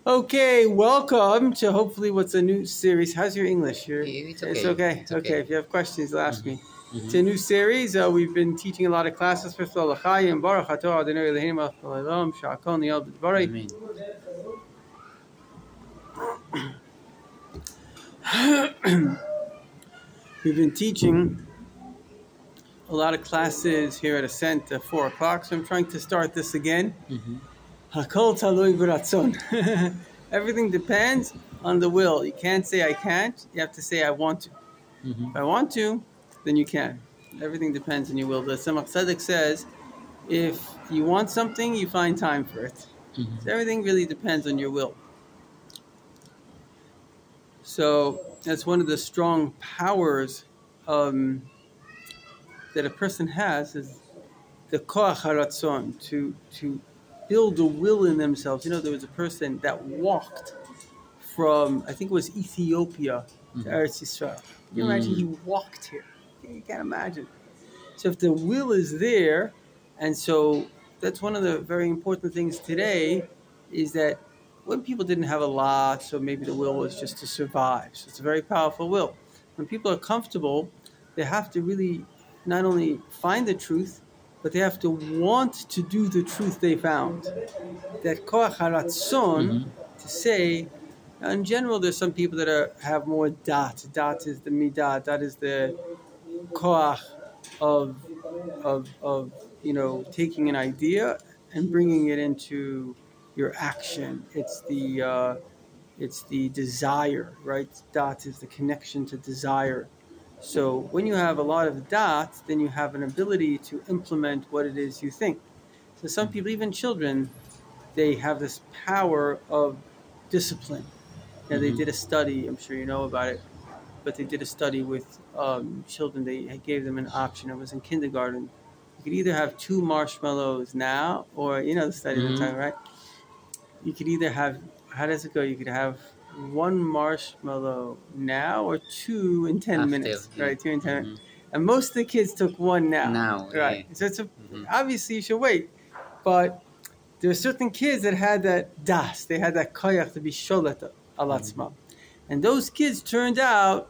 Okay, welcome to hopefully what's a new series. How's your English? It's okay. It's okay. It's okay. If you have questions, ask me. Mm-hmm. It's a new series. We've been teaching a lot of classes. First of all, Licha and Baruch Atah Adonai Eloheinu melech haolam she'akol niyeh b'dvarei. Amen. We've been teaching a lot of classes here at Ascent at 4 o'clock, so I'm trying to start this again. Hakol talui b'ratzon. Everything depends on the will. You can't say I can't. You have to say I want to. If I want to, then you can. Everything depends on your will. The Tzemach Tzedek says, if you want something, you find time for it. So everything really depends on your will. So that's one of the strong powers that a person has, is the koach haratzon, to build a will in themselves. You know, there was a person that walked from, I think it was Ethiopia to Eretz Yisrael. Can you imagine he walked here? You can't imagine. So if the will is there, and so that's one of the very important things today, is that when people didn't have a lot, so maybe the will was just to survive. So it's a very powerful will. When people are comfortable, they have to really not only find the truth, but they have to want to do the truth they found. That koach haratzon, to say, now in general, there's some people that have more dat. Dat is the midah. Dat is the koach of taking an idea and bringing it into your action. It's the desire, right? Dat is the connection to desire. So when you have a lot of dat, then you have an ability to implement what it is you think. So some people, even children, they have this power of discipline. Now they did a study, I'm sure you know about it, but they did a study with children. They gave them an option. It was in kindergarten. You could either have 2 marshmallows now, or, you know the study they're talking, right? You could either have, how does it go? You could have 1 marshmallow now or 2 in 10 minutes, right? 2 in 10 minutes. And most of the kids took 1 now. Right. Yeah. So it's obviously you should wait. But there are certain kids that had that das. They had that koyach to be sholet alatzma. And those kids turned out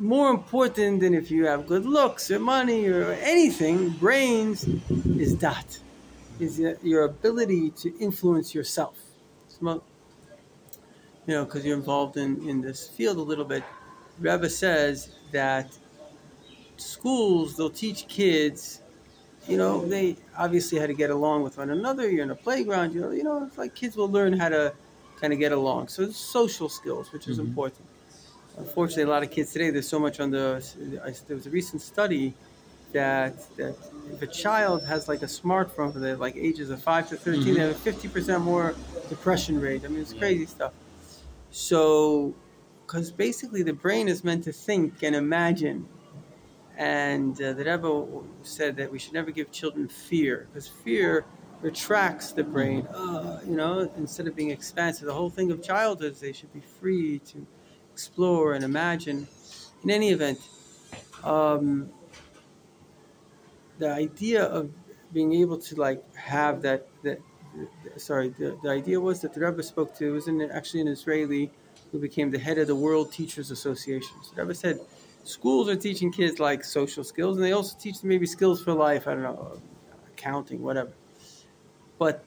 more important than if you have good looks or money or anything. Brains is dat. Is your ability to influence yourself. Because you're involved in this field a little bit. Rebbe says that schools, they'll teach kids, they obviously had to get along with one another. You're in a playground, it's like kids will learn how to kind of get along. So it's social skills, which is important. Unfortunately, a lot of kids today, there's so much there was a recent study that if a child has like a smartphone for the like ages of 5 to 13, they have a 50% more depression rate. I mean, it's crazy stuff. So, because basically the brain is meant to think and imagine. And the Rebbe said that we should never give children fear, because fear retracts the brain. Instead of being expansive, the whole thing of childhood is they should be free to explore and imagine. In any event, the idea of being able to have the idea was that the Rebbe spoke to, it was actually an Israeli who became the head of the World Teachers Association. So the Rebbe said, schools are teaching kids like social skills, and they also teach them maybe skills for life, I don't know, accounting, whatever. But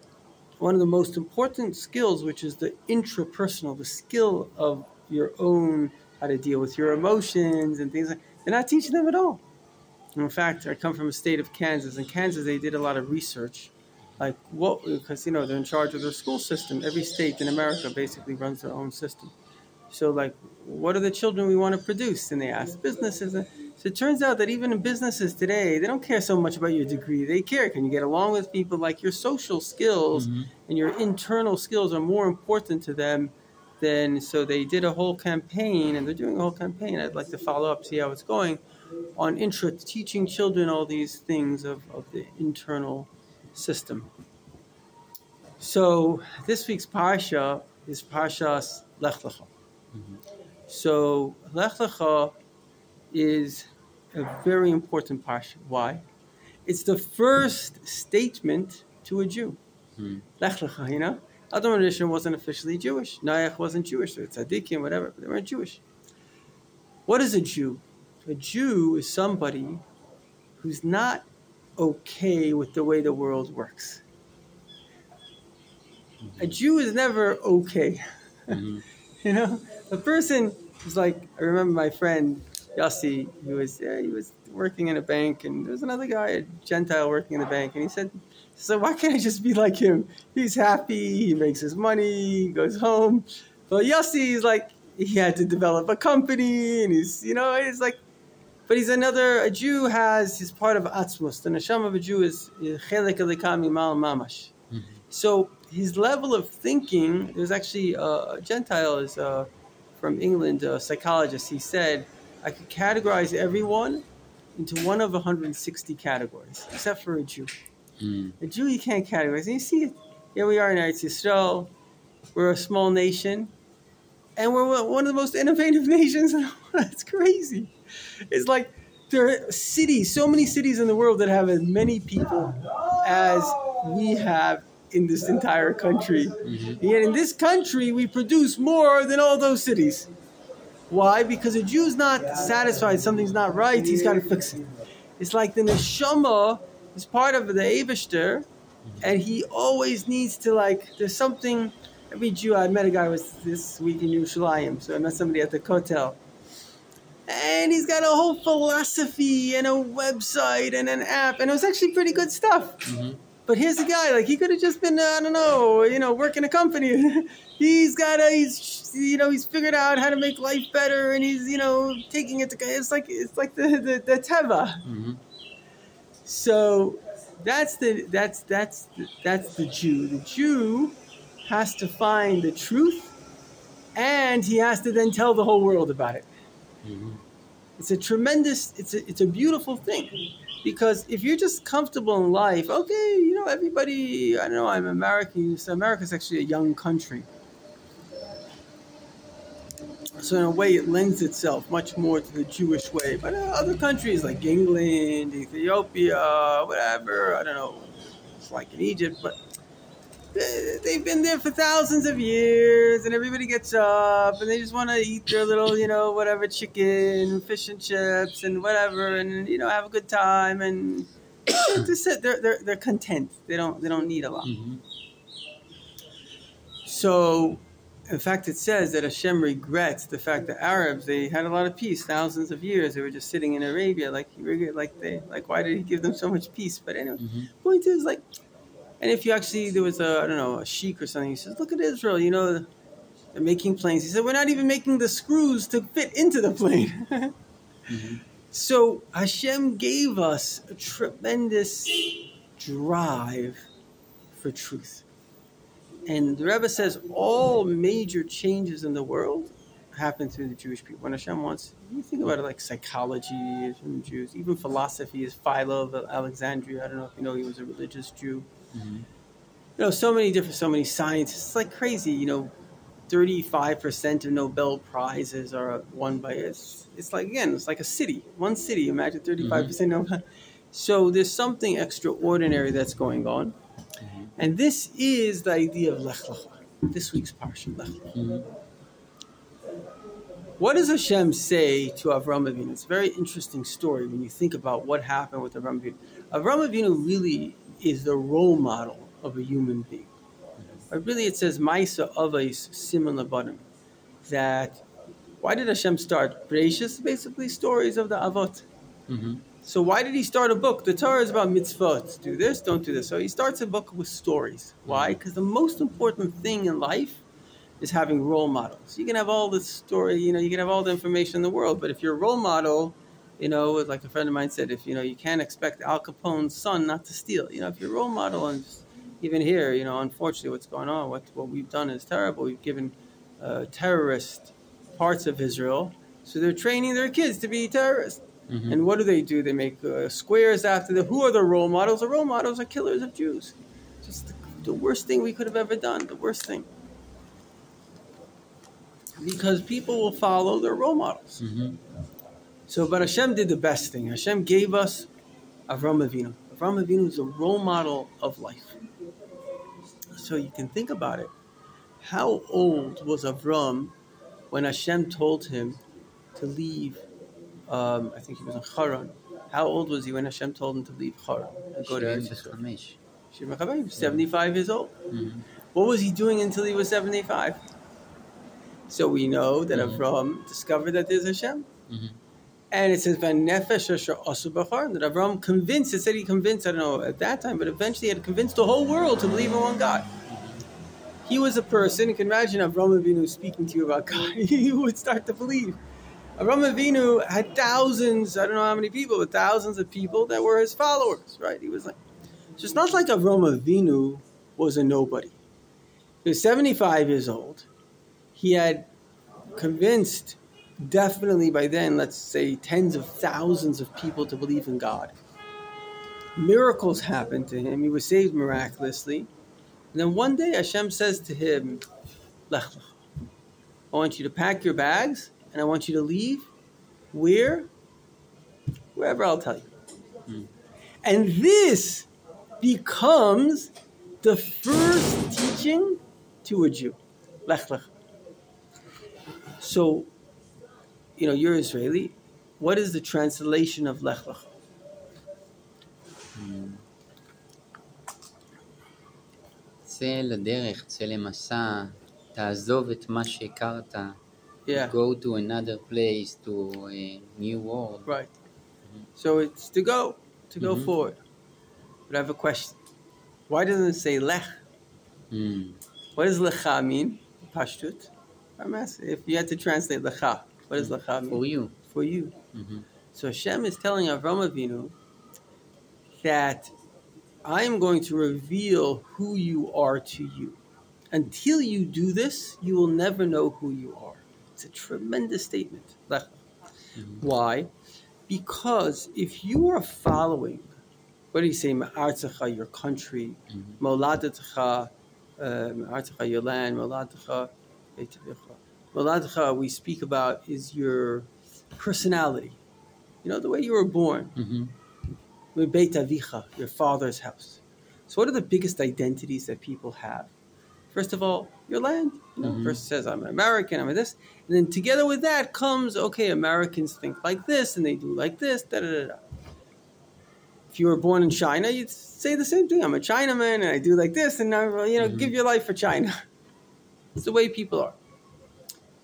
one of the most important skills, which is the intrapersonal, the skill of your own, how to deal with your emotions and things, they're not teaching them at all. In fact, I come from a state of Kansas. In Kansas, they did a lot of research, because they're in charge of their school system. Every state in America basically runs their own system. So, what are the children we want to produce? And they ask businesses. So it turns out that even in businesses today, they don't care so much about your degree. They care, can you get along with people? Like your social skills and your internal skills are more important to them than. So they did a whole campaign, and they're doing a whole campaign. I'd like to follow up, see how it's going, on teaching children all these things of the internal system. So this week's parsha is Parshas Lech Lecha. So Lech Lecha is a very important parsha. Why? It's the first statement to a Jew. Lech Lecha, Adam Rishon wasn't officially Jewish. Noach wasn't Jewish. They're tzaddikim, whatever, but they weren't Jewish. What is a Jew? A Jew is somebody who's not okay with the way the world works. A Jew is never okay. Mm-hmm. You know, a person is like, I remember my friend Yossi, he was working in a bank, and there was another guy, a Gentile, working in the bank, and he said, so why can't I just be like him? He's happy, he makes his money, he goes home. But Yossi is like, he had to develop a company, and he's like, but a Jew is part of Atzmos. The neshama of a Jew is chelek elikah mimal mamash. So his level of thinking, there's actually a Gentile is from England, a psychologist. He said, I could categorize everyone into one of 160 categories, except for a Jew. A Jew you can't categorize. And you see it. Here we are in Eretz Yisrael. We're a small nation. And we're one of the most innovative nations in the world. It's crazy. It's like there are cities, so many cities in the world that have as many people as we have in this entire country. And yet in this country, we produce more than all those cities. Why? Because a Jew's not satisfied, something's not right, he's got to fix it. It's like the neshama is part of the Eibishter, and he always needs to, like, there's something. Every Jew, I met a guy was this week in Yerushalayim, so I met somebody at the Kotel. And he's got a whole philosophy and a website and an app, and it was actually pretty good stuff. But here's the guy, like, he could have just been, I don't know, working a company. He's figured out how to make life better, and he's, taking it to, it's like the teva. So that's the Jew. The Jew has to find the truth, and he has to then tell the whole world about it. It's a tremendous, it's a beautiful thing, because if you're just comfortable in life, okay, everybody, I don't know, I'm American, so America's actually a young country. So in a way, it lends itself much more to the Jewish way. But other countries like England, Ethiopia, whatever, I don't know, it's like in Egypt, but they've been there for thousands of years, and everybody gets up, and they just want to eat their little, whatever, chicken, fish and chips, and whatever, and, have a good time, and they're content. They don't need a lot. So, in fact, it says that Hashem regrets the fact that Arabs, they had a lot of peace, thousands of years. They were just sitting in Arabia, why did he give them so much peace? But anyway, point is, and if you actually, there was a sheik or something, he says, look at Israel, they're making planes. He said, we're not even making the screws to fit into the plane. So Hashem gave us a tremendous drive for truth. And the Rebbe says all major changes in the world happen through the Jewish people. When Hashem wants, you think about it like psychology is from the Jews, even philosophy is Philo of Alexandria. I don't know if you know, he was a religious Jew. So many scientists. It's like crazy. 35% of Nobel prizes are won by it's like, again, it's like a city, one city. Imagine 35% Nobel. So there's something extraordinary that's going on, and this is the idea of Lech Lecha. This week's parsha, Lech Lecha. What does Hashem say to Avram Avinu? It's a very interesting story when you think about what happened with Avram Avinu. Avram Avinu really is the role model of a human being. But really it says, Maisa Avais Siman Labanim. That, why did Hashem start? Bereshis, basically stories of the Avot. So why did he start a book? The Torah is about mitzvot. Do this, don't do this. So he starts a book with stories. Why? Because the most important thing in life is having role models. You can have all the story, you can have all the information in the world, but if your role model, like a friend of mine said, if, you can't expect Al Capone's son not to steal. If your role model, and even here, unfortunately what's going on, what we've done is terrible. We've given terrorist parts of Israel, so they're training their kids to be terrorists. And what do? They make squares after them. Who are the role models? The role models are killers of Jews. Just the worst thing we could have ever done, the worst thing. Because people will follow their role models. So, but Hashem did the best thing. Hashem gave us Avram Avinu. Avram Avinu is a role model of life. So you can think about it. how old was Avram when Hashem told him to leave? I think he was in Haran. How old was he when Hashem told him to leave Haran and go to Eretz Yisrael? He was 75 years old. What was he doing until he was 75? So we know that Avram discovered that there's Hashem. And it says, that Avram convinced, it said he convinced, I don't know at that time, but eventually he had convinced the whole world to believe in one God. He was a person, you can imagine Avram Avinu speaking to you about God, you would start to believe. Avram Avinu had thousands, I don't know how many people, but thousands of people that were his followers, right? He was like, so it's not like Avram Avinu was a nobody. He was 75 years old. He had convinced, definitely by then, let's say tens of thousands of people to believe in God. Miracles happened to him. He was saved miraculously. And then one day Hashem says to him, Lech, I want you to pack your bags and I want you to leave. Where? Wherever I'll tell you. And this becomes the first teaching to a Jew. Lech. So, you're Israeli. What is the translation of Lech Lech? צא לדרך, צא למסע, תעזוב את מה שהכרת, Yeah. go to another place, to a new world. Right. So it's to go forward. But I have a question. Why doesn't it say Lech? What does Lecha mean? Pashtut. I'm asking, if you had to translate Lecha, what does Lecha mean? For you. For you. So Hashem is telling Avram Avinu that I am going to reveal who you are to you. Until you do this, you will never know who you are. It's a tremendous statement. Why? Because if you are following, what do you say, Ma'artzecha, your country, Moladetecha, Ma'artzecha, your land, Moladetecha, Moladetecha, we speak about is your personality. The way you were born. Beit Avicha, your father's house. So what are the biggest identities that people have? First of all, your land. First says, I'm an American, I'm this. And then together with that comes, okay, Americans think like this, and they do like this, da-da-da-da. If you were born in China, you'd say the same thing. I'm a Chinaman, and I do like this, and give your life for China. It's the way people are.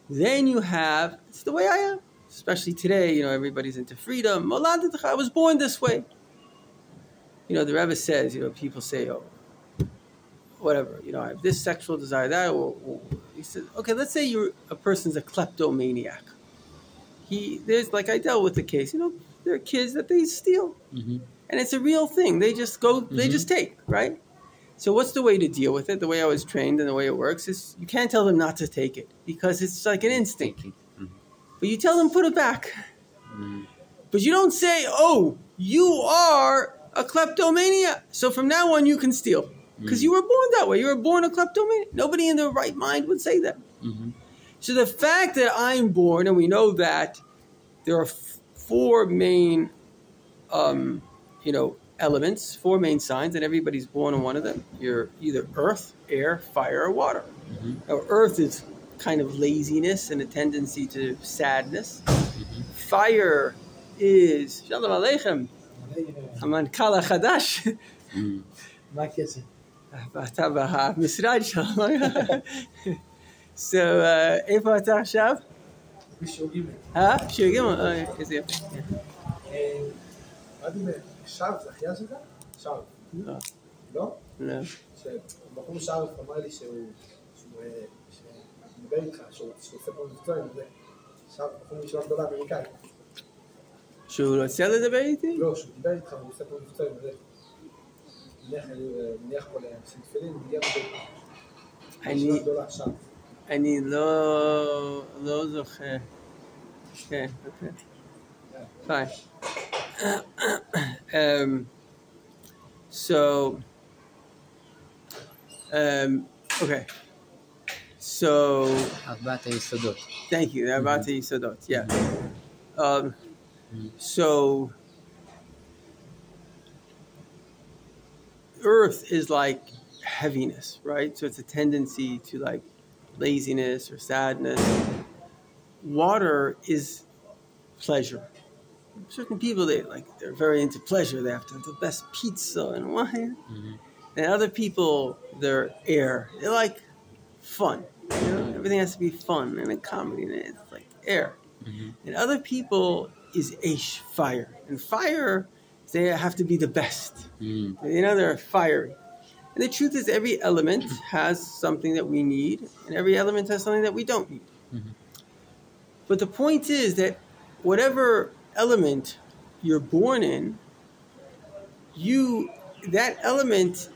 Then you have, it's the way I am. Especially today, everybody's into freedom. I was born this way. The Rebbe says, people say, oh, whatever, I have this sexual desire, that. Or he says, okay, let's say a person's a kleptomaniac. There's like I dealt with the case. There are kids that they steal, and it's a real thing. They just go, they just take, right? So what's the way to deal with it? The way I was trained and the way it works is you can't tell them not to take it because it's like an instinct. But you tell them put it back. But you don't say, oh, you are a kleptomaniac, so from now on you can steal. Because you were born that way. You were born a kleptomaniac. Nobody in their right mind would say that. So the fact that I'm born, and we know that there are four main, elements, four main signs, and everybody's born in one of them. You're either earth, air, fire, or water. Now, earth is kind of laziness and a tendency to sadness. Fire is Shalom Aleichem. המנכ"ל החדש. מה הקשר? אתה במשרד שלנו. So, איפה אתה עכשיו? בשיעור ג'. שיעור ג', איזה יפה. באתי בשער, זה אחיין שלך? שער. לא. לא? לא. שבחור שער אמר לי שהוא מדבר איתך, שהוא עושה פה מבצעים, שער בחור מישיבה גדולה אמריקאי. שהוא רוצה לדבר איתי? לא, שהוא דיבר איתך והוא עושה פה מבצעים, מניח פה לאנשים תפילין, מגיע מישיבה גדולה, שער. אני לא זוכר. כן, אוקיי. Fine. Okay. So, ארבעת היסודות. Thank you. ארבעת היסודות, yeah. So, earth is like heaviness, right? So it's a tendency to like laziness or sadness. Water is pleasure. Certain people, they're very into pleasure. They have to have the best pizza and wine. Mm-hmm. And other people, they're air. They like fun. Everything has to be fun and a comedy. And it's like air. Mm-hmm. And other people is Aish, fire. And fire, they have to be the best. Mm-hmm. They're fiery. And the truth is, every element has something that we need, and every element has something that we don't need. Mm-hmm. But the point is that whatever element you're born in, that element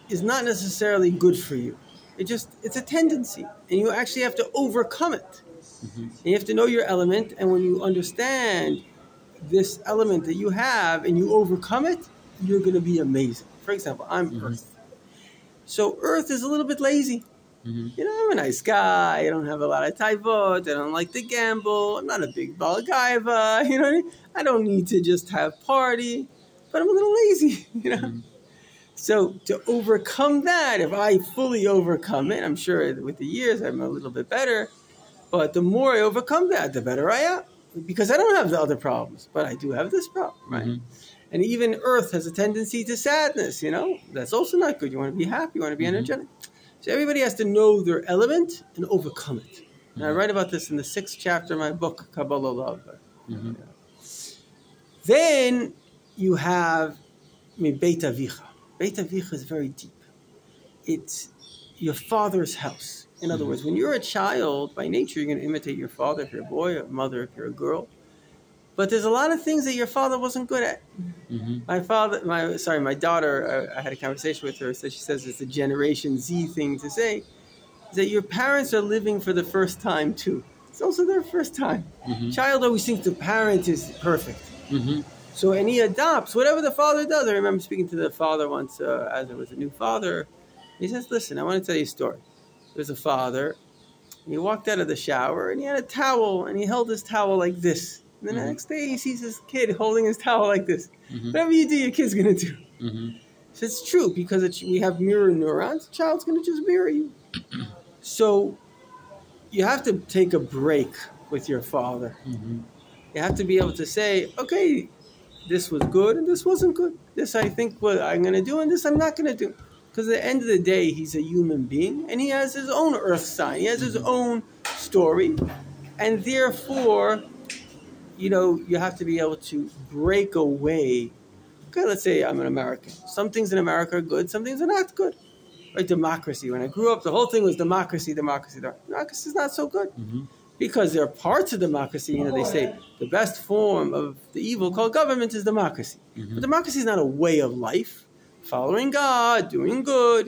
is not necessarily good for you. It's a tendency, and you actually have to overcome it. Mm-hmm. And you have to know your element, and when you understand this element that you have and you overcome it, you're going to be amazing. For example, I'm Mm-hmm. Earth. So Earth is a little bit lazy. Mm-hmm. I'm a nice guy. I don't have a lot of taivot. I don't like to gamble. I'm not a big balagaiva. You know what I mean? I don't need to just have party, but I'm a little lazy. Mm-hmm. So to overcome that, if I fully overcome it, I'm sure with the years I'm a little bit better. But the more I overcome that, the better I am, because I don't have the other problems, but I do have this problem, right? Mm-hmm. And even Earth has a tendency to sadness. That's also not good. You want to be happy. You want to be energetic. So everybody has to know their element and overcome it. And I write about this in the 6th chapter of my book, Kabbalah Love. Mm-hmm. Then you have Beit Avicha. Beit Avicha is very deep. It's your father's house. In other words, when you're a child, by nature, you're going to imitate your father if you're a boy, or mother if you're a girl. But there's a lot of things that your father wasn't good at. Mm-hmm. My daughter, I had a conversation with her, so she says it's a Generation Z thing to say, is that your parents are living for the first time too. It's also their first time. Mm-hmm. Child always thinks the parent is perfect. Mm-hmm. So, and he adopts whatever the father does. I remember speaking to the father once as there was a new father. He says, listen, I want to tell you a story. There's a father, and he walked out of the shower, and he had a towel, and he held his towel like this. And then the next day, he sees his kid holding his towel like this. Mm-hmm. Whatever you do, your kid's going to do. Mm-hmm. So it's true, because we have mirror neurons. The child's going to just mirror you. So you have to take a break with your father. Mm-hmm. You have to be able to say, okay, this was good and this wasn't good. This I think what I'm going to do and this I'm not going to do. Because at the end of the day, he's a human being and he has his own earth sign. He has his own story. And therefore, you have to be able to break away. Okay, let's say I'm an American. Some things in America are good, some things are not good. Right? Democracy. When I grew up, the whole thing was democracy. Democracy is not so good. Mm-hmm. Because there are parts of democracy, they say the best form of the evil called government is democracy. Mm-hmm. But democracy is not a way of life. Following God, doing good,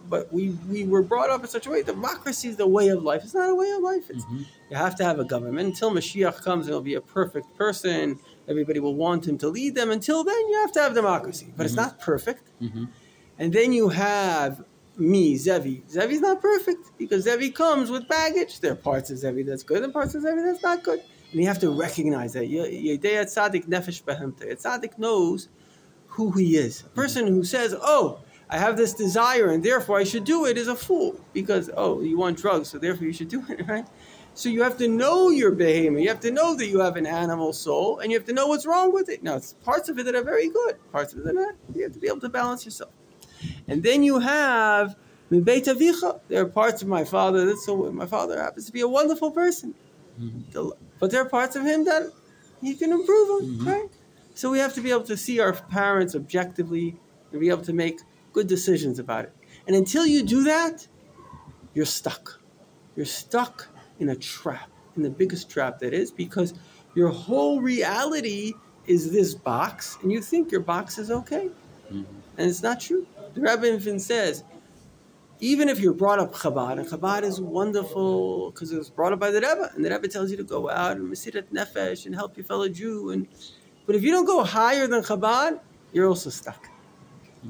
but we were brought up in such a way. Democracy is the way of life. It's not a way of life. You have to have a government. Until Mashiach comes, he'll be a perfect person. Everybody will want him to lead them. Until then, you have to have democracy. But it's not perfect. Mm-hmm. And then you have me, Zevi. Zevi's not perfect because Zevi comes with baggage. There are parts of Zevi that's good and parts of Zevi that's not good. And you have to recognize that. Yedei Tzadik Nefesh Behemta. A Tzadik knows who he is. A person who says, I have this desire and therefore I should do it is a fool because, you want drugs, so therefore you should do it, right? So you have to know your behemoth. You have to know that you have an animal soul and you have to know what's wrong with it. Now, it's parts of it that are very good, parts of it that are not. You have to be able to balance yourself. And then you have Beit Avicha. There are parts of my father, my father happens to be a wonderful person. Mm-hmm. But there are parts of him that he can improve on, right? So we have to be able to see our parents objectively and be able to make good decisions about it. And until you do that, you're stuck. You're stuck in a trap, in the biggest trap that is, because your whole reality is this box, and you think your box is okay. Mm-hmm. And it's not true. The Rebbe even says, even if you're brought up Chabad, and Chabad is wonderful because it was brought up by the Rebbe, and the Rebbe tells you to go out and Mesirat Nefesh and help your fellow Jew, but if you don't go higher than Chabad, you're also stuck.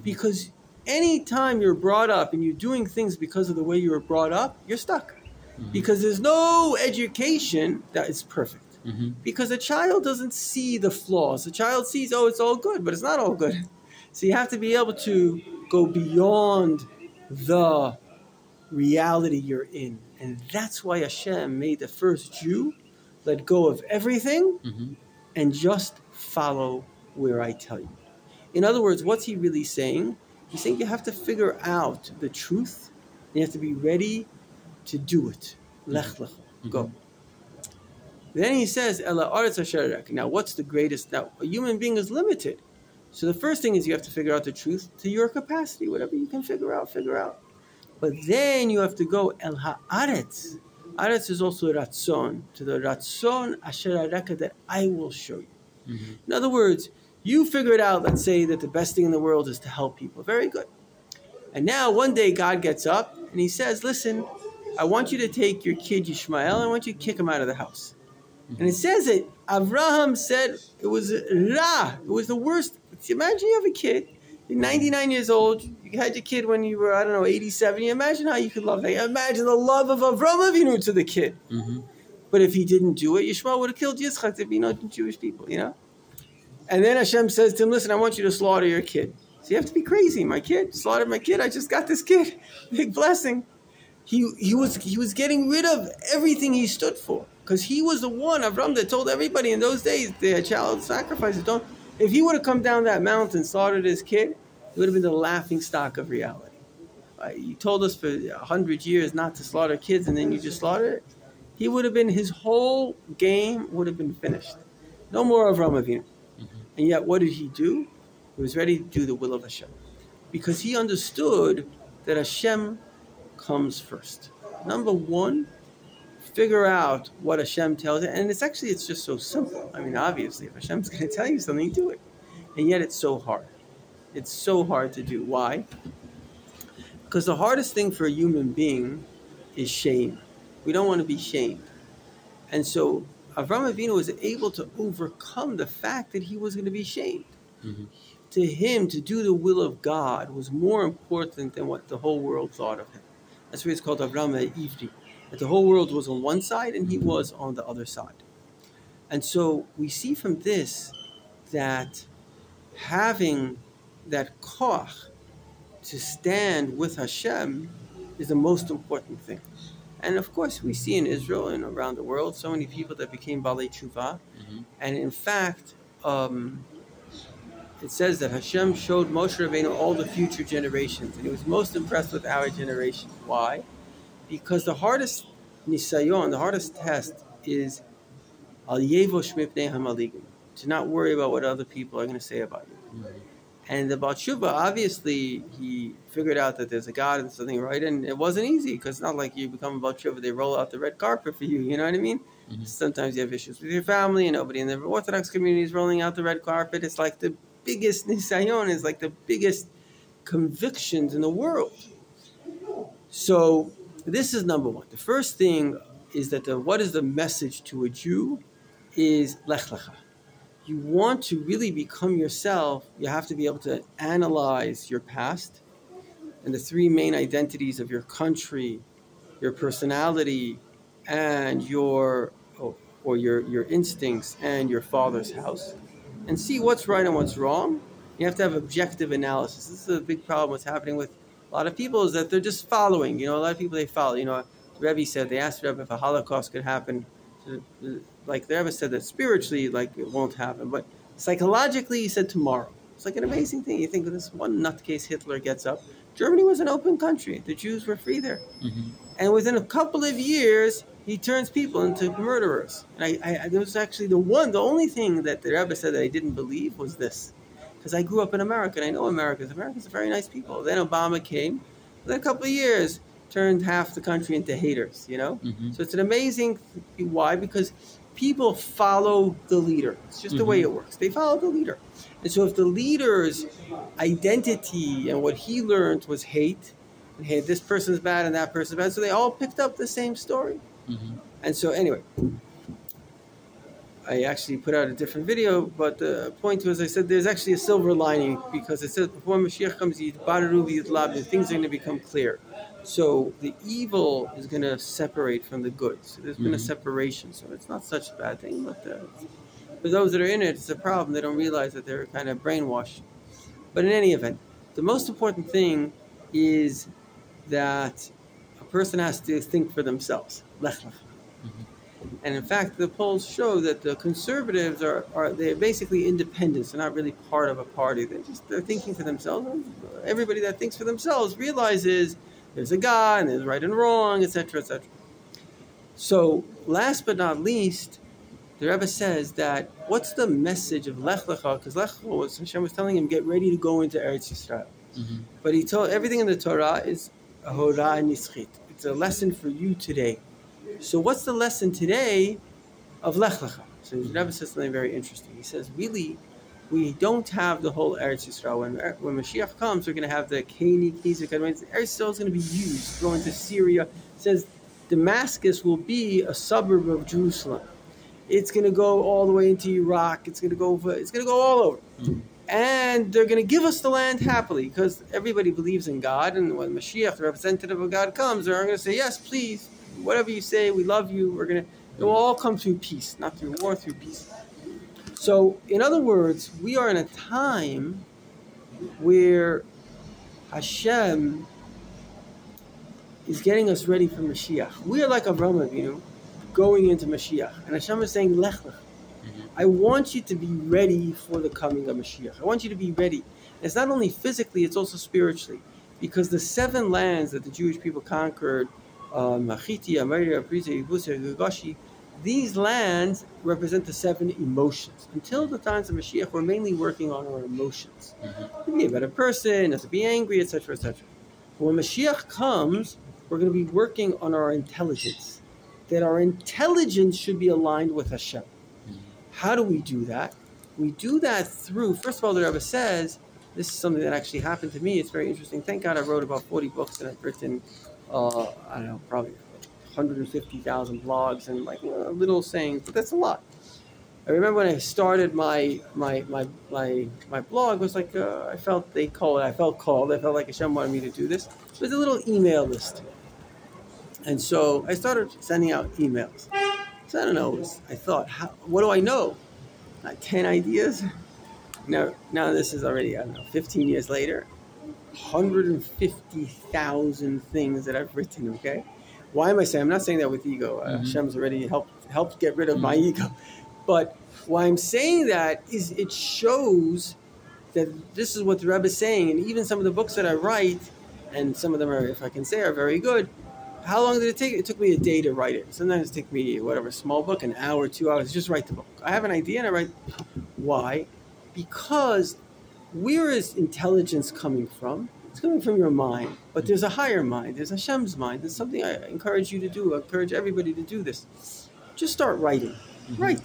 Because any time you're brought up and you're doing things because of the way you were brought up, you're stuck. Mm-hmm. Because there's no education that is perfect. Mm-hmm. Because a child doesn't see the flaws. The child sees, it's all good, but it's not all good. So you have to be able to go beyond the reality you're in And that's why Hashem made the first Jew let go of everything and just follow where I tell you. In other words, what's he really saying? He's saying you have to figure out the truth. And you have to be ready to do it. Lech lecha, go. Then he says, Ela aretz asher areka. Now, what's the greatest? Now, a human being is limited. So the first thing is you have to figure out the truth to your capacity. Whatever you can figure out, figure out. But then you have to go El haaretz. Aretz is also ratzon, to the ratzon asher areka that I will show you. In other words, you figured out, let's say, that the best thing in the world is to help people. Very good. And now one day God gets up and he says, listen, I want you to take your kid Yishmael and I want you to kick him out of the house. And it says that Avraham said it was ra. It was the worst. Imagine you have a kid. You're 99 years old. You had your kid when you were, 87. Imagine how you could love that. Imagine the love of Avraham Avinu to the kid. But if he didn't do it, Yishmael would have killed Yitzchak. There'd be no Jewish people, And then Hashem says to him, listen, I want you to slaughter your kid. So you have to be crazy. My kid, slaughter my kid. I just got this kid. Big blessing. He was getting rid of everything he stood for. Because he was the one, Avram, that told everybody in those days they had child sacrifices. If he would have come down that mountain, slaughtered his kid, it would have been the laughing stock of reality. You told us for 100 years not to slaughter kids, and then you just slaughtered it. He would have been, his whole game would have been finished. No more Avram Avinu. And yet, what did he do? He was ready to do the will of Hashem. Because he understood that Hashem comes first. Number one, figure out what Hashem tells you. And it's just so simple. Obviously, if Hashem's going to tell you something, do it. And yet it's so hard. It's so hard to do. Why? Because the hardest thing for a human being is shame. We don't want to be shamed. And so Avraham Avinu was able to overcome the fact that he was going to be shamed. To him, to do the will of God was more important than what the whole world thought of him. That's why it's called Avraham Ivri. That the whole world was on one side and he was on the other side. And so we see from this that having that koach to stand with Hashem is the most important thing. And of course, we see in Israel and around the world so many people that became Balei Tshuva. And in fact, it says that Hashem showed Moshe Rabbeinu all the future generations. And he was most impressed with our generation. Why? Because the hardest nisayon, the hardest test is al yevosh mipnei hamaligim, to not worry about what other people are going to say about you. And the Baal Tshuva, obviously, he figured out that there's a God and something right, and it wasn't easy, because it's not like you become a Baal Tshuva, they roll out the red carpet for you, you know what I mean? Sometimes you have issues with your family, and nobody in the Orthodox community is rolling out the red carpet. It's like the biggest nisayon, is like the biggest convictions in the world. So this is number one. The first thing is that what is the message to a Jew is Lech lecha. You want to really become yourself, you have to be able to analyze your past and the three main identities of your country, your personality, and your instincts and your father's house, and see what's right and what's wrong. You have to have objective analysis. This is a big problem. What's happening with a lot of people is that they're just following. A lot of people, they follow. The Rebbe said, they asked Rebbe if a Holocaust could happen. Like the Rebbe said that spiritually, like it won't happen. But psychologically, he said tomorrow. It's like an amazing thing. You think of this one nutcase Hitler gets up. Germany was an open country. The Jews were free there. And within a couple of years, he turns people into murderers. And there was actually the only thing that the Rebbe said that I didn't believe was this. Because I grew up in America, and I know Americans are very nice people. Then Obama came. Within a couple of years, turned half the country into haters, So it's an amazing thing. Why? Because people follow the leader. It's just the way it works. They follow the leader. And so if the leader's identity and what he learned was hate, and hey, this person's bad and that person's bad, so they all picked up the same story. And so anyway, I actually put out a different video, but the point was, I said there's actually a silver lining, because it says before Mashiach comes, things are going to become clear. So the evil is going to separate from the good. So there's been a separation. So it's not such a bad thing, but for those that are in it, it's a problem. They don't realize that they're kind of brainwashed. But in any event, the most important thing is that a person has to think for themselves. Lech Lecha. And in fact, the polls show that the conservatives they're basically independents. They're not really part of a party. They're thinking for themselves. Everybody that thinks for themselves realizes there's a God and there's right and wrong, etc., etc. So, last but not least, the Rebbe says that what's the message of Lech Lecha? Because Lech Lecha was Hashem was telling him, get ready to go into Eretz Yisrael. But he told everything in the Torah is a hora nischit. It's a lesson for you today. So what's the lesson today of Lech Lecha? So the Rebbe says something very interesting. He says, really, we don't have the whole Eretz Yisrael. When Mashiach comes, we're going to have the Keni, Kizik, Eretz Yisrael is going to be used, go into Syria. It says Damascus will be a suburb of Jerusalem. It's going to go all the way into Iraq. It's going to go all over. And they're going to give us the land happily because everybody believes in God. And when Mashiach, the representative of God, comes, they're going to say, yes, please, whatever you say, we love you. It will all come through peace, not through war, through peace. So, in other words, we are in a time where Hashem is getting us ready for Mashiach. We are like Avraham Avinu going into Mashiach. And Hashem is saying, Lech Lech. I want you to be ready for the coming of Mashiach. I want you to be ready. And it's not only physically, it's also spiritually. Because the 7 lands that the Jewish people conquered, Machiti, Amaria, Priza, Yebusa, Gagashi, these lands represent the 7 emotions. Until the times of Mashiach, we're mainly working on our emotions. To be a better person, not to be angry, etc., etc. When Mashiach comes, we're going to be working on our intelligence. That our intelligence should be aligned with Hashem. How do we do that? We do that through, first of all, the Rebbe says, this is something that actually happened to me. It's very interesting. Thank God I wrote about 40 books and I've written, I don't know, probably 150,000 blogs and little sayings, but that's a lot. I remember when I started my blog, it was like, I felt called. I felt like Hashem wanted me to do this. It was a little email list. And so I started sending out emails. So I don't know, I thought, what do I know? 10 ideas? Now this is already, 15 years later, 150,000 things that I've written, okay? Why am I saying? I'm not saying that with ego. Hashem's already helped get rid of my ego. But why I'm saying that is it shows that this is what the Rebbe is saying, and even some of the books that I write, and some of them are, if I can say, are very good. How long did it take? It took me a day to write it. Sometimes it takes me, small book, an hour, 2 hours, just write the book. I have an idea and I write. Why? Because where is intelligence coming from? It's coming from your mind. But there's a higher mind. There's Hashem's mind. There's something I encourage you to do. I encourage everybody to do this. Just start writing. Write.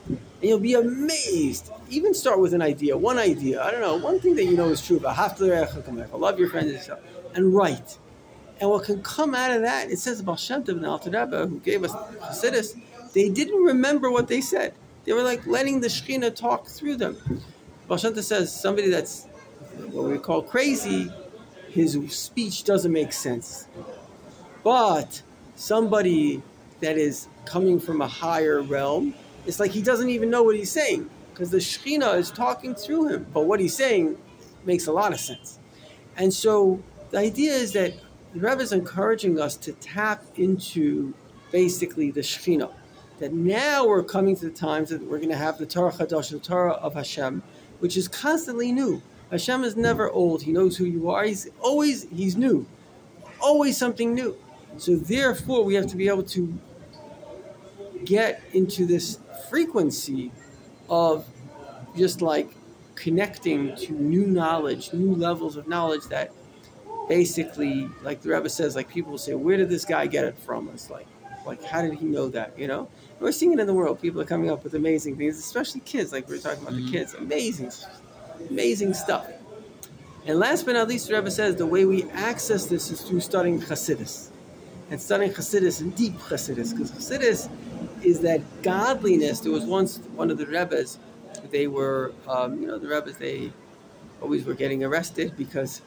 And you'll be amazed. Even start with an idea. One idea. I don't know. One thing that you know is true. Love your friends and yourself. And write. And what can come out of that, it says about Shem Tov and Alter Rebbe, who gave us Chassidus, they didn't remember what they said. They were like letting the Shekhinah talk through them. Baal Shem Tov says somebody that's what we call crazy, his speech doesn't make sense. But somebody that is coming from a higher realm, it's like he doesn't even know what he's saying because the Shekhinah is talking through him. But what he's saying makes a lot of sense. And so the idea is that the Rebbe is encouraging us to tap into basically the Shekhinah. That now we're coming to the times that we're going to have the Torah Chadash, the Torah of Hashem, which is constantly new. Hashem is never old. He knows who you are. He's new. Always something new. So therefore, we have to be able to get into this frequency of just like connecting to new knowledge, new levels of knowledge that basically, like the Rebbe says, like people will say, where did this guy get it from? It's like how did he know that, And we're seeing it in the world. People are coming up with amazing things, especially kids, like we were talking about the kids. Amazing stuff. And last but not least, the Rebbe says, the way we access this is through studying Chassidus. And studying Chassidus and deep Chassidus, because Chassidus is that godliness. There was once one of the Rebbes, they were, the Rebbes, they always were getting arrested because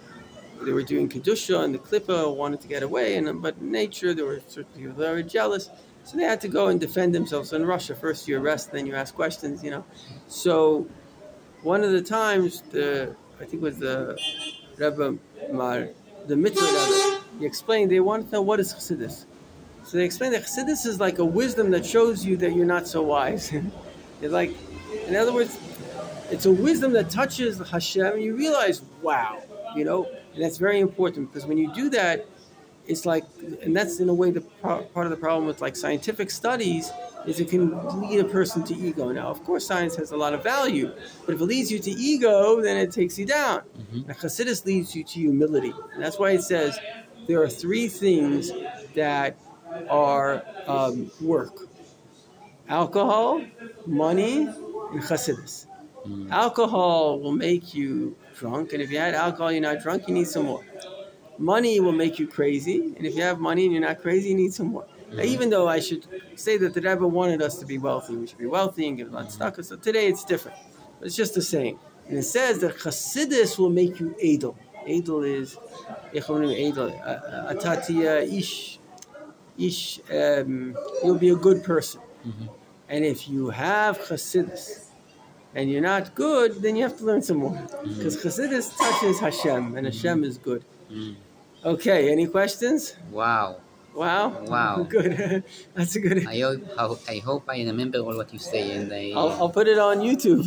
they were doing Kedusha and the Klippa wanted to get away, but in nature there were certain people that were jealous, so they had to go and defend themselves. So in Russia, first you arrest, then you ask questions, So one of the times, I think it was the Rebbe the Mitzvah Rebbe, He explained they want to know what is Chassidus. So they explained that Chassidus is like a wisdom that shows you that you're not so wise. It's like, in other words, it's a wisdom that touches Hashem, and you realize, wow, and that's very important, because when you do that, it's like, and that's in a way the part of the problem with like scientific studies is it can lead a person to ego. Now, of course, science has a lot of value, but if it leads you to ego, then it takes you down. And Chassidus leads you to humility, and that's why it says there are three things that are work: alcohol, money, and Chassidus. Alcohol will make you drunk, and if you had alcohol, you're not drunk, you need some more. Money will make you crazy, and if you have money and you're not crazy, you need some more. Now, even though I should say that the Rebbe wanted us to be wealthy, we should be wealthy and give a lot of tzedakah, so today it's different. But it's just the same. And it says that Chassidus will make you edel. Edel is, atatiya ish, you'll be a good person. And if you have Chassidus and you're not good, then you have to learn some more. Because Chassidus touches Hashem, and Hashem is good. Okay, any questions? Wow. Wow. Good. That's a good. I hope I remember all what you say, and I'll put it on YouTube.